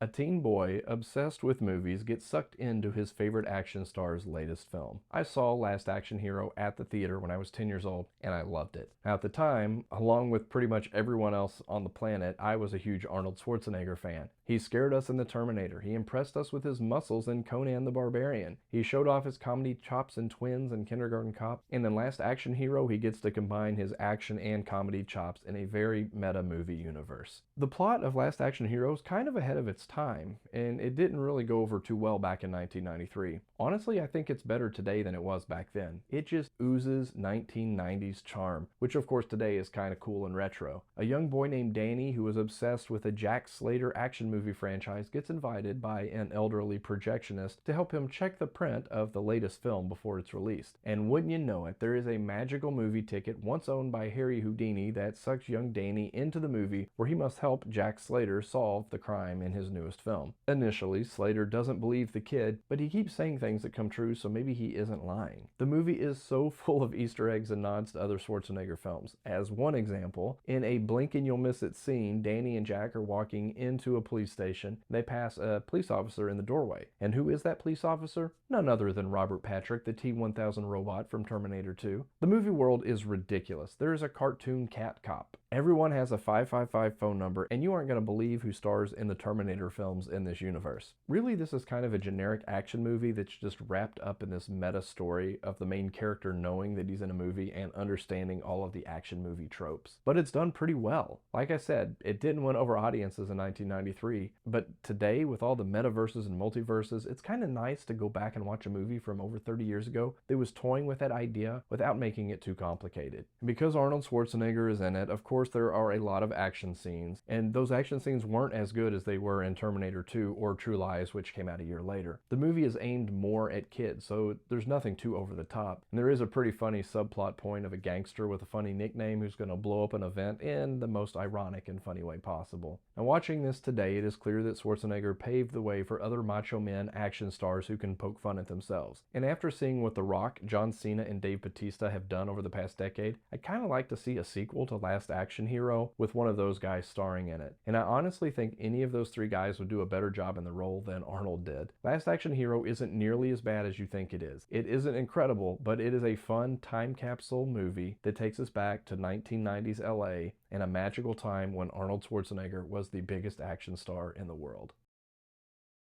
A teen boy obsessed with movies gets sucked into his favorite action star's latest film. I saw Last Action Hero at the theater when I was 10 years old, and I loved it. Now, at the time, along with pretty much everyone else on the planet, I was a huge Arnold Schwarzenegger fan. He scared us in the Terminator. He impressed us with his muscles in Conan the Barbarian. He showed off his comedy chops in Twins and Kindergarten Cop. And in Last Action Hero, he gets to combine his action and comedy chops in a very meta movie universe. The plot of Last Action Hero is kind of ahead of its time, and it didn't really go over too well back in 1993. Honestly, I think it's better today than it was back then. It just oozes 1990s charm, which of course today is kind of cool and retro. A young boy named Danny, who was obsessed with a Jack Slater action movie franchise, gets invited by an elderly projectionist to help him check the print of the latest film before it's released. And wouldn't you know it, there is a magical movie ticket once owned by Harry Houdini that sucks young Danny into the movie where he must help Jack Slater solve the crime in his newest film. Initially, Slater doesn't believe the kid, but he keeps saying things that come true, so maybe he isn't lying. The movie is so full of Easter eggs and nods to other Schwarzenegger films. As one example, in a blink and you'll miss it scene, Danny and Jack are walking into a police station. They pass a police officer in the doorway. And who is that police officer? None other than Robert Patrick, the T-1000 robot from Terminator 2. The movie world is ridiculous. There is a cartoon cat cop. Everyone has a 555 phone number, and you aren't going to believe who stars in the Terminator films in this universe. Really, this is kind of a generic action movie that's just wrapped up in this meta story of the main character knowing that he's in a movie and understanding all of the action movie tropes. But it's done pretty well. Like I said, it didn't win over audiences in 1993, but today, with all the metaverses and multiverses, it's kind of nice to go back and watch a movie from over 30 years ago that was toying with that idea without making it too complicated. And because Arnold Schwarzenegger is in it, of course, there are a lot of action scenes, and those action scenes weren't as good as they were in Terminator 2 or True Lies, which came out a year later. The movie is aimed more at kids, so there's nothing too over the top. And there is a pretty funny subplot point of a gangster with a funny nickname who's going to blow up an event in the most ironic and funny way possible. Now, watching this today, it is clear that Schwarzenegger paved the way for other macho men action stars who can poke fun at themselves. And after seeing what The Rock, John Cena, and Dave Bautista have done over the past decade, I'd kind of like to see a sequel to Last Action Hero with one of those guys starring in it. And I honestly think any of those three guys would do a better job in the role than Arnold did. Last Action Hero isn't nearly as bad as you think it is. It isn't incredible, but it is a fun time capsule movie that takes us back to 1990s LA and a magical time when Arnold Schwarzenegger was the biggest action star in the world.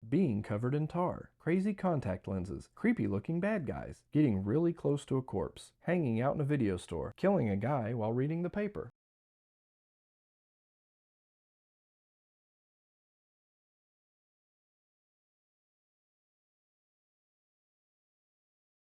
Being covered in tar, crazy contact lenses, creepy looking bad guys, getting really close to a corpse, hanging out in a video store, killing a guy while reading the paper.